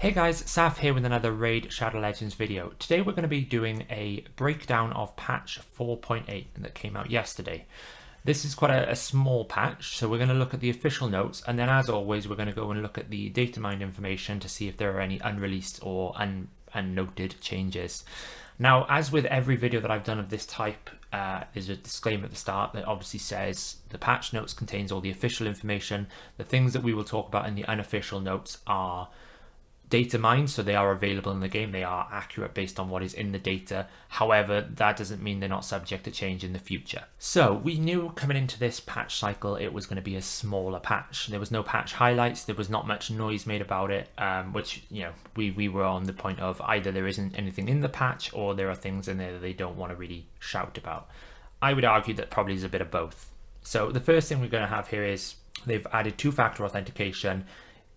Hey guys, Saf here with another Raid Shadow Legends video. Today we're going to be doing a breakdown of patch 4.8 that came out yesterday. This is quite a small patch, so we're going to look at the official notes, and then as always we're going to go and look at the data mined information to see if there are any unreleased or unnoted changes. Now, as with every video that I've done of this type, there's a disclaimer at the start that obviously says the patch notes contains all the official information. The things that we will talk about in the unofficial notes are data mined, so they are available in the game. They are accurate based on what is in the data. However, that doesn't mean they're not subject to change in the future. So we knew coming into this patch cycle it was going to be a smaller patch. There was no patch highlights, there was not much noise made about it, which, you know, we were on the point of either there isn't anything in the patch or there are things in there that they don't want to really shout about. I would argue that probably is a bit of both. So the first thing we're going to have here is they've added two-factor authentication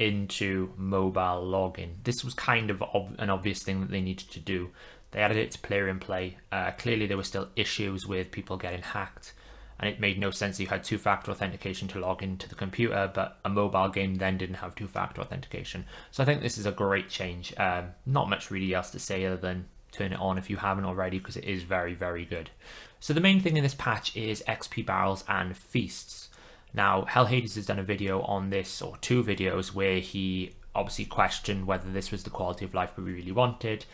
into mobile login. This was kind of an obvious thing that they needed to do. They added it to Plarium play. Clearly there were still issues with people getting hacked, and it made no sense that you had two-factor authentication to log into the computer, but a mobile game then didn't have two-factor authentication. So I think this is a great change. Not much really else to say other than turn it on if you haven't already, because it is very, very good. So the main thing in this patch is XP barrels and feasts. Now, Hellhades has done a video on this, or two videos, where he obviously questioned whether this was the quality of life we really wanted.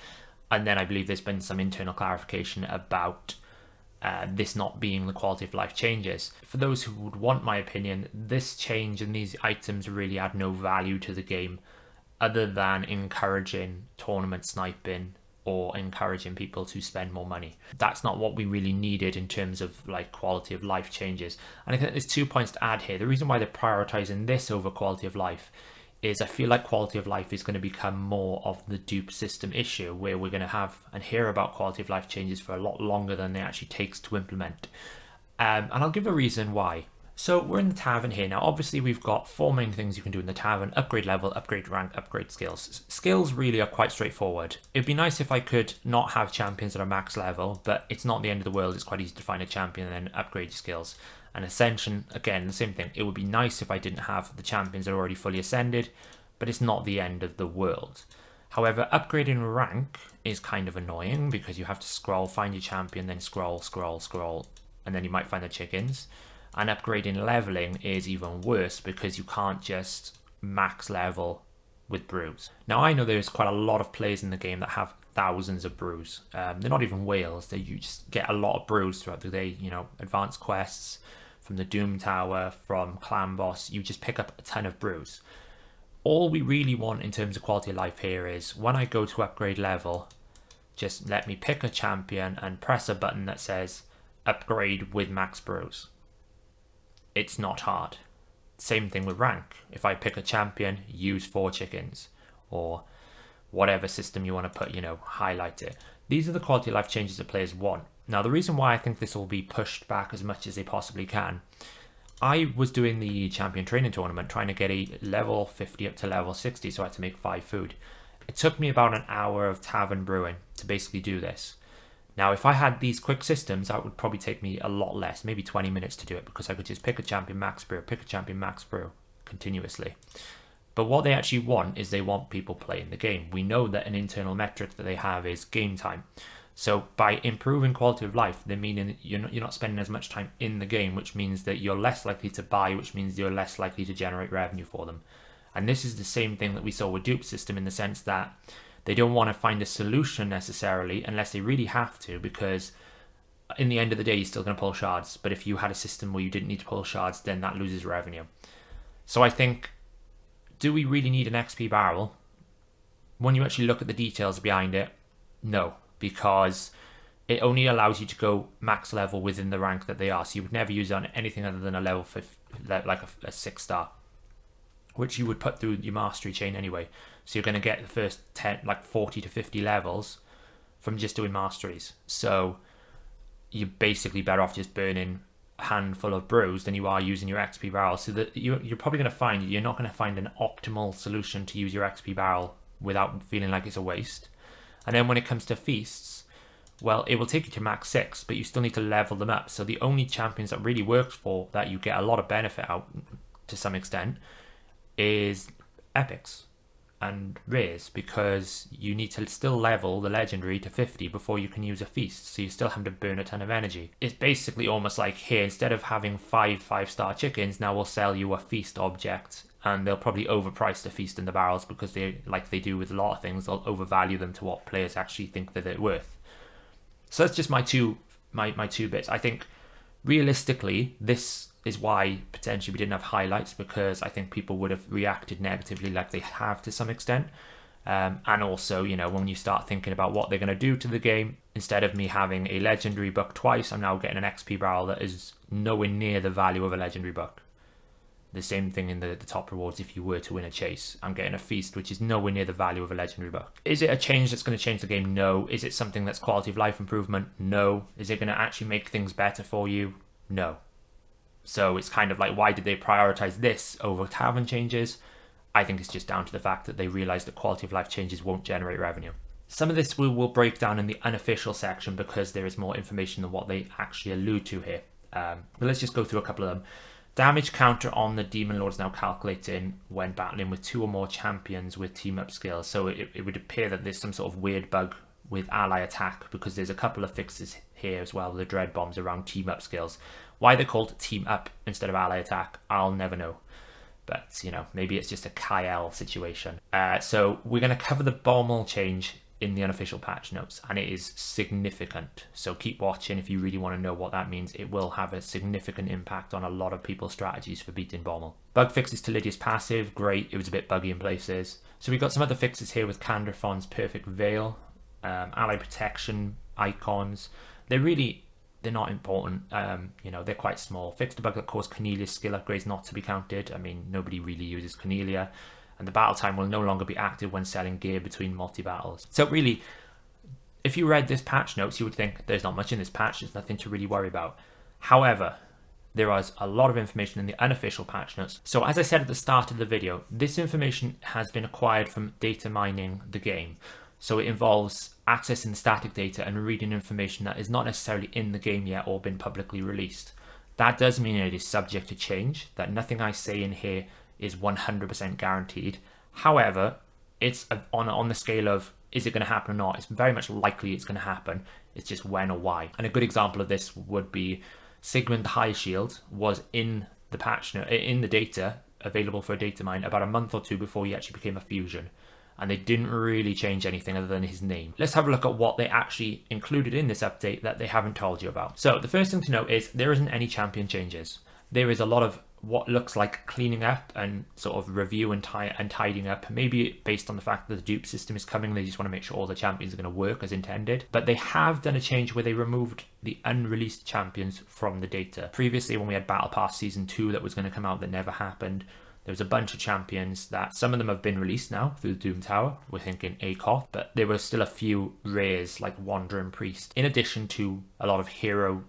And then I believe there's been some internal clarification about this not being the quality of life changes. For those who would want my opinion, this change and these items really add no value to the game other than encouraging tournament sniping or encouraging people to spend more money. That's not what we really needed in terms of like quality of life changes. And I think there's 2 points to add here. The reason why they're prioritizing this over quality of life is I feel like quality of life is going to become more of the dupe system issue, where we're going to have and hear about quality of life changes for a lot longer than it actually takes to implement. And I'll give a reason why. So we're in the tavern here. Now, obviously we've got four main things you can do in the tavern: upgrade level, upgrade rank, upgrade skills. Skills really are quite straightforward. It'd be nice if I could not have champions that are max level, but it's not the end of the world. It's quite easy to find a champion and then upgrade your skills. And Ascension, again, the same thing. It would be nice if I didn't have the champions that are already fully ascended, but it's not the end of the world. However, upgrading rank is kind of annoying because you have to scroll, find your champion, then scroll, and then you might find the chickens. And upgrading leveling is even worse because you can't just max level with brews. Now, I know there's quite a lot of players in the game that have thousands of brews. They're not even whales. You just get a lot of brews throughout the day. You know, advanced quests from the Doom Tower, from Clan Boss. You just pick up a ton of brews. All we really want in terms of quality of life here is when I go to upgrade level, just let me pick a champion and press a button that says upgrade with max brews. It's not hard. Same thing with rank. If I pick a champion, use 4 chickens, or whatever system you want to put, you know, highlight it. These are the quality of life changes that players want. Now, the reason why I think this will be pushed back as much as they possibly can, I was doing the champion training tournament trying to get a level 50 up to level 60, so I had to make 5 food. It took me about an hour of tavern brewing to basically do this. Now, if I had these quick systems, that would probably take me a lot less, maybe 20 minutes to do it, because I could just pick a champion max brew, continuously. But what they actually want is they want people playing the game. We know that an internal metric that they have is game time. So by improving quality of life, they're meaning you're not spending as much time in the game, which means that you're less likely to buy, which means you're less likely to generate revenue for them. And this is the same thing that we saw with dupe system, in the sense that they don't want to find a solution necessarily unless they really have to, because in the end of the day, you're still going to pull shards. But if you had a system where you didn't need to pull shards, then that loses revenue. So I think, do we really need an XP barrel? When you actually look at the details behind it, no, because it only allows you to go max level within the rank that they are. So you would never use it on anything other than a level 5, like a 6-star, which you would put through your mastery chain anyway. So you're going to get the first 10, like 40 to 50 levels from just doing masteries. So you're basically better off just burning a handful of brews than you are using your XP barrel. So that you're probably going to find you're not going to find an optimal solution to use your XP barrel without feeling like it's a waste. And then when it comes to feasts, well, it will take you to max 6, but you still need to level them up. So the only champions that really works for that you get a lot of benefit out to some extent is epics. and rares, because you need to still level the legendary to 50 before you can use a feast, so you still have to burn a ton of energy. It's basically almost like, here, instead of having 5-star chickens, now we'll sell you a feast object, and they'll probably overprice the feast and the barrels, because they, like they do with a lot of things, they'll overvalue them to what players actually think that they're worth. So that's just my two bits. I think realistically, this is why potentially we didn't have highlights, because I think people would have reacted negatively like they have to some extent. And also, you know, when you start thinking about what they're going to do to the game, instead of me having a legendary book twice, I'm now getting an XP barrel that is nowhere near the value of a legendary book. The same thing in the top rewards. If you were to win a chase, I'm getting a feast which is nowhere near the value of a legendary book. Is it a change that's going to change the game? No. Is it something that's quality of life improvement? No. Is it going to actually make things better for you? No. So it's kind of like, why did they prioritize this over tavern changes? I think it's just down to the fact that they realized that quality of life changes won't generate revenue. Some of this we will break down in the unofficial section, because there is more information than what they actually allude to here. But let's just go through a couple of them. Damage counter on the Demon Lord is now calculating when battling with 2 or more champions with team up skills. So it would appear that there's some sort of weird bug with ally attack, because there's a couple of fixes here as well, the dread bombs around team up skills. Why they're called team up instead of ally attack, I'll never know. But, you know, maybe it's just a Kyle situation. So we're going to cover the BOMMAL change in the unofficial patch notes, and it is significant. So keep watching if you really want to know what that means. It will have a significant impact on a lot of people's strategies for beating BOMMAL. Bug fixes to Lydia's passive, great. It was a bit buggy in places. So we've got some other fixes here with Candrafon's Perfect Veil, ally protection icons. They're not important. You know, they're quite small. Fixed a bug that caused Cornelia's skill upgrades not to be counted. I mean, nobody really uses Cornelia. And the battle time will no longer be active when selling gear between multi-battles. So really, if you read this patch notes, you would think there's not much in this patch. There's nothing to really worry about. However, there is a lot of information in the unofficial patch notes. So as I said at the start of the video, this information has been acquired from data mining the game. So it involves accessing the static data and reading information that is not necessarily in the game yet or been publicly released. That does mean it is subject to change, that nothing I say in here is 100% guaranteed. However, it's on the scale of, is it going to happen or not? It's very much likely it's going to happen. It's just when or why. And a good example of this would be Sigmund High Shield was in the patch note, in the data available for a data mine about a month or two before he actually became a fusion. And they didn't really change anything other than his name. Let's have a look at what they actually included in this update that they haven't told you about. So the first thing to note is there isn't any champion changes. There is a lot of what looks like cleaning up and sort of review and tidying up. Maybe based on the fact that the dupe system is coming, they just want to make sure all the champions are going to work as intended. But they have done a change where they removed the unreleased champions from the data. Previously, when we had Battle Pass Season 2 that was going to come out that never happened, there was a bunch of champions that some of them have been released now through the Doom Tower. We're thinking Akoth, but there were still a few rares like Wandering Priest, in addition to a lot of hero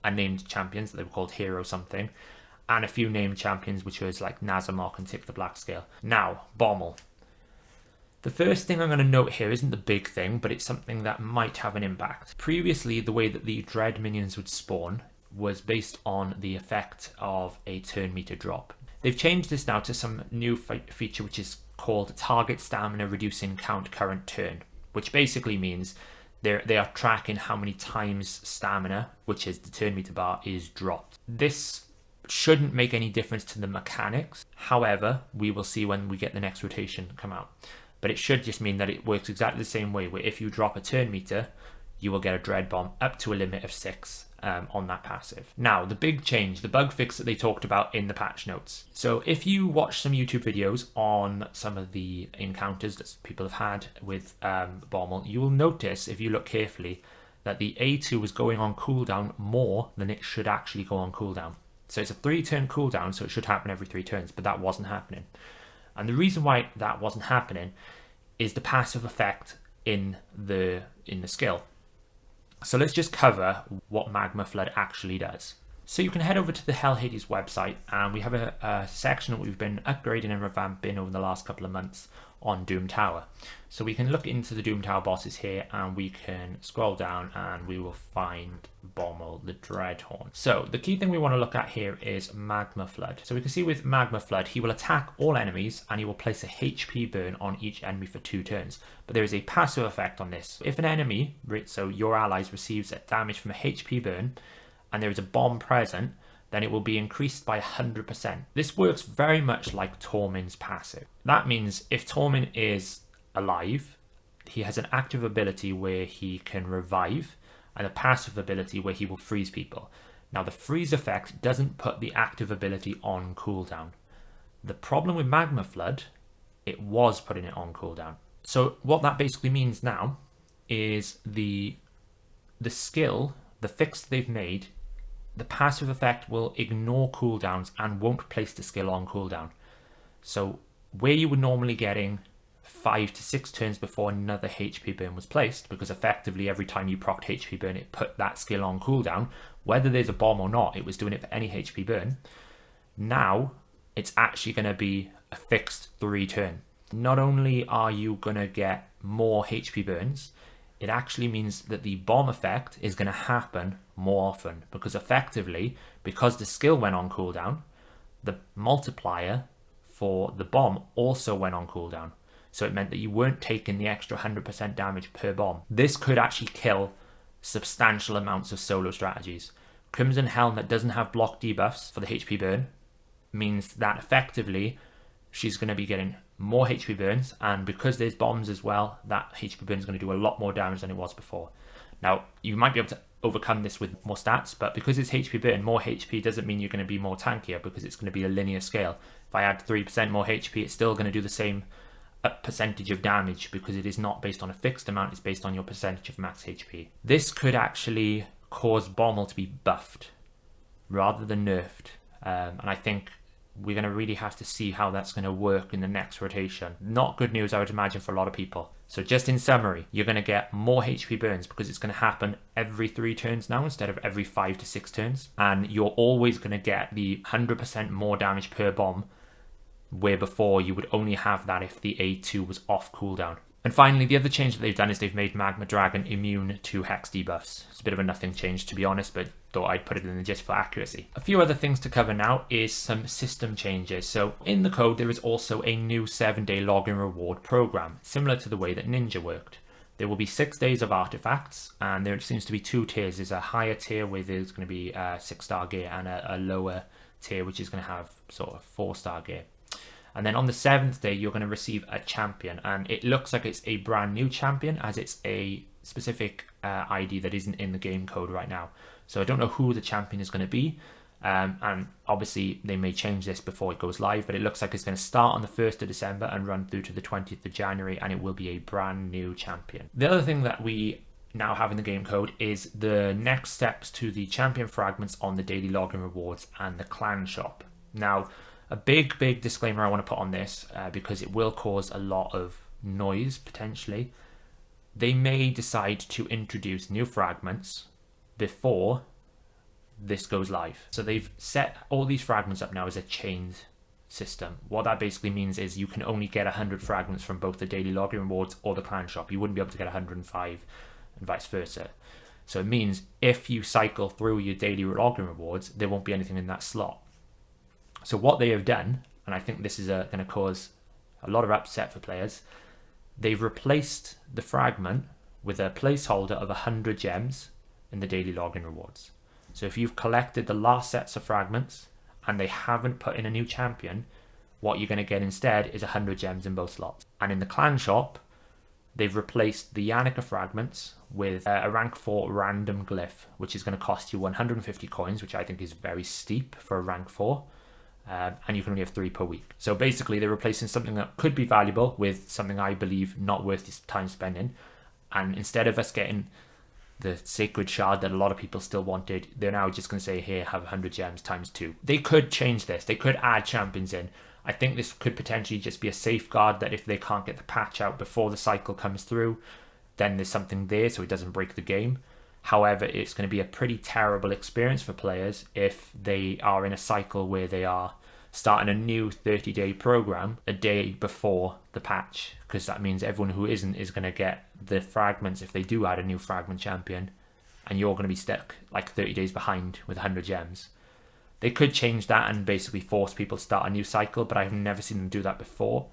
unnamed champions that they were called Hero something, and a few named champions which was like Nazamok and Tick the Black Scale. Now, BOMMAL. The first thing I'm going to note here isn't the big thing, but it's something that might have an impact. Previously, the way that the Dread minions would spawn was based on the effect of a turn meter drop. They've changed this now to some new feature which is called Target Stamina Reducing Count Current Turn, which basically means they are tracking how many times stamina, which is the turn meter bar, is dropped. This shouldn't make any difference to the mechanics. However, we will see when we get the next rotation come out. But it should just mean that it works exactly the same way, where if you drop a turn meter, you will get a Dread Bomb up to a limit of 6 on that passive. Now, the big change, the bug fix that they talked about in the patch notes. So if you watch some YouTube videos on some of the encounters that people have had with BOMMAL, you will notice, if you look carefully, that the A2 was going on cooldown more than it should actually go on cooldown. So it's a 3-turn cooldown, so it should happen every 3 turns, but that wasn't happening. And the reason why that wasn't happening is the passive effect in the skill. So let's just cover what Magma Flood actually does. So you can head over to the Hellhades website, and we have a section that we've been upgrading and revamping over the last couple of months on Doom Tower. So we can look into the Doom Tower bosses here, and we can scroll down and we will find BOMMAL, the Dreadhorn. So the key thing we want to look at here is Magma Flood. So we can see with Magma Flood, he will attack all enemies and he will place a HP burn on each enemy for 2 turns. But there is a passive effect on this. If an enemy, so your allies, receives damage from a HP burn and there is a bomb present, then it will be increased by 100%. This works very much like Tormin's passive. That means if Tormin is alive, he has an active ability where he can revive and a passive ability where he will freeze people. Now the freeze effect doesn't put the active ability on cooldown. The problem with Magma Flood, it was putting it on cooldown. So what that basically means now is the skill, the fix they've made, the passive effect will ignore cooldowns and won't place the skill on cooldown. So where you were normally getting 5 to 6 turns before another HP burn was placed, because effectively every time you procced HP burn it put that skill on cooldown, whether there's a bomb or not, it was doing it for any HP burn. Now it's actually going to be a fixed 3 turn. Not only are you going to get more HP burns, it actually means that the bomb effect is going to happen more often, because effectively, because the skill went on cooldown, the multiplier for the bomb also went on cooldown. So it meant that you weren't taking the extra 100% damage per bomb. This could actually kill substantial amounts of solo strategies. Crimson Helm that doesn't have block debuffs for the HP burn means that effectively she's going to be getting more HP burns, and because there's bombs as well, that HP burn is going to do a lot more damage than it was before. Now, you might be able to overcome this with more stats, but because it's HP burn, more HP doesn't mean you're going to be more tankier, because it's going to be a linear scale. If I add 3% more HP, it's still going to do the same percentage of damage, because it is not based on a fixed amount, it's based on your percentage of max HP. This could actually cause BOMMAL to be buffed rather than nerfed, and I think we're going to really have to see how that's going to work in the next rotation. Not good news, I would imagine, for a lot of people. So just in summary, you're going to get more HP burns because it's going to happen every 3 turns now instead of every 5 to 6 turns. And you're always going to get the 100% more damage per bomb, where before you would only have that if the A2 was off cooldown. And finally, the other change that they've done is they've made Magma Dragon immune to hex debuffs. It's a bit of a nothing change, to be honest, but thought I'd put it in just for accuracy. A few other things to cover now is some system changes. So in the code, there is also a new 7-day login reward program, similar to the way that Ninja worked. There will be 6 days of artifacts, and there seems to be 2 tiers. There's a higher tier where there's going to be 6-star gear, and a lower tier which is going to have sort of 4-star gear. And then on the 7th day, you're going to receive a champion, and it looks like it's a brand new champion, as it's a specific ID that isn't in the game code right now. So I don't know who the champion is going to be, and obviously they may change this before it goes live, but it looks like it's going to start on the 1st of December and run through to the 20th of January, and it will be a brand new champion. The other thing that we now have in the game code is the next steps to the champion fragments on the daily login rewards and the clan shop. Now, a big disclaimer I want to put on this, because it will cause a lot of noise potentially. They may decide to introduce new fragments before this goes live. So they've set all these fragments up now as a chained system. What that basically means is you can only get 100 fragments from both the daily login rewards or the clan shop. You wouldn't be able to get 105 and vice versa. So it means if you cycle through your daily login rewards, there won't be anything in that slot. So what they have done, and I think this is going to cause a lot of upset for players, they've replaced the fragment with a placeholder of 100 gems in the daily login rewards. So if you've collected the last sets of fragments and they haven't put in a new champion, what you're going to get instead is 100 gems in both slots. And in the clan shop, they've replaced the Yannicka fragments with a rank 4 random glyph, which is going to cost you 150 coins, which I think is very steep for a rank 4. And you can only have 3 per week. So basically they're replacing something that could be valuable with something I believe not worth this time spending. And instead of us getting the sacred shard that a lot of people still wanted, they're now just going to say, here, have 100 gems times 2. They could change this. They could add champions in. I think this could potentially just be a safeguard that if they can't get the patch out before the cycle comes through, then there's something there so it doesn't break the game. However, it's going to be a pretty terrible experience for players if they are in a cycle where they are starting a new 30-day program a day before the patch, because that means everyone who isn't is going to get the fragments if they do add a new fragment champion, and you're going to be stuck like 30 days behind with 100 gems. They could change that and basically force people to start a new cycle, but I've never seen them do that before.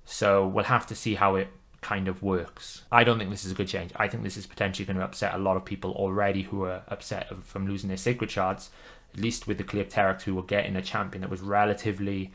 So we'll have to see how it kind of works. I don't think this is a good change. I think this is potentially going to upset a lot of people already who are upset from losing their sacred shards, at least with the Cleopteryx, who were getting a champion that was relatively,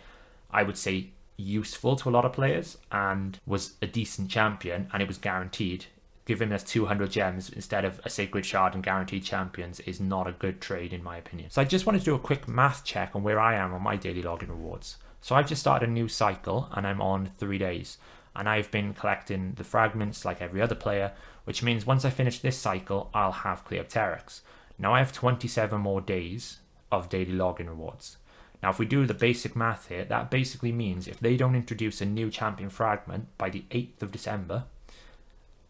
I would say, useful to a lot of players and was a decent champion, and it was guaranteed. Giving us 200 gems instead of a sacred shard and guaranteed champions is not a good trade in my opinion. So I just wanted to do a quick math check on where I am on my daily login rewards. So I've just started a new cycle and I'm on 3 days, and I've been collecting the fragments like every other player, which means once I finish this cycle I'll have Cleopteryx. Now I have 27 more days of daily login rewards. Now if we do the basic math here, that basically means if they don't introduce a new champion fragment by the 8th of December,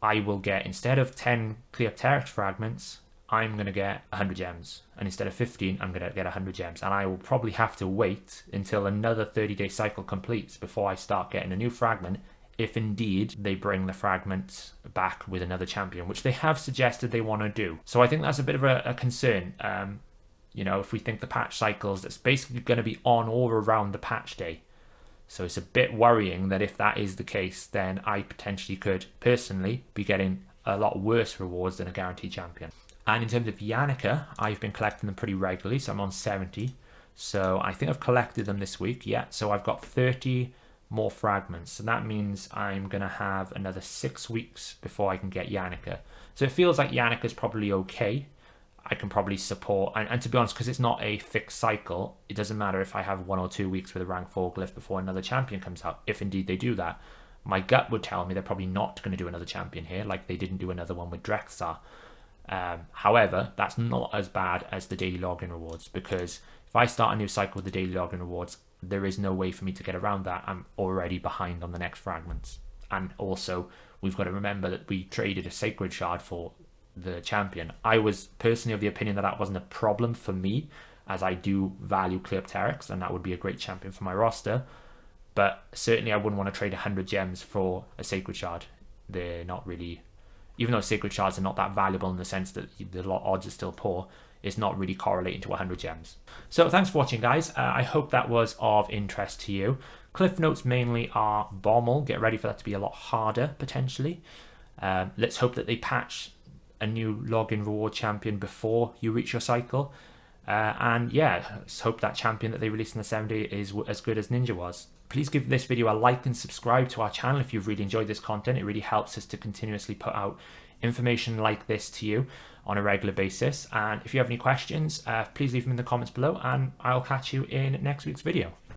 I will get, instead of 10 Cleopteryx fragments, I'm going to get 100 gems. And instead of 15, I'm going to get 100 gems. And I will probably have to wait until another 30-day cycle completes before I start getting a new fragment, if indeed they bring the fragments back with another champion, which they have suggested they want to do. So I think that's a bit of a concern. You know, if we think the patch cycles, that's basically going to be on or around the patch day. So it's a bit worrying that if that is the case, then I potentially could personally be getting a lot worse rewards than a guaranteed champion. And in terms of Yannicka, I've been collecting them pretty regularly, so I'm on 70. So I think I've collected them this week, yeah. So I've got 30 more fragments. So that means I'm going to have another 6 weeks before I can get Yannicka. So it feels like Yannicka's probably okay. I can probably support, and to be honest, because it's not a fixed cycle, it doesn't matter if I have 1 or 2 weeks with a rank 4 glyph before another champion comes out, if indeed they do that. My gut would tell me they're probably not going to do another champion here, like they didn't do another one with Drexar. However, that's not as bad as the daily login rewards, because if I start a new cycle with the daily login rewards, there is no way for me to get around that. I'm already behind on the next fragments. And also, we've got to remember that we traded a sacred shard for the champion. I was personally of the opinion that that wasn't a problem for me, as I do value Cleopteryx and that would be a great champion for my roster, but certainly I wouldn't want to trade 100 gems for a sacred shard. They're not really, even though sacred shards are not that valuable in the sense that the odds are still poor, it's not really correlating to 100 gems. So thanks for watching, guys. I hope that was of interest to you. Cliff notes mainly are BOMMAL. Get ready for that to be a lot harder potentially. Let's hope that they patch a new login reward champion before you reach your cycle, and yeah, let's hope that champion that they released in the 7-day is as good as Ninja was. Please give this video a like and subscribe to our channel if you've really enjoyed this content. It really helps us to continuously put out information like this to you on a regular basis. And if you have any questions, please leave them in the comments below, and I'll catch you in next week's video.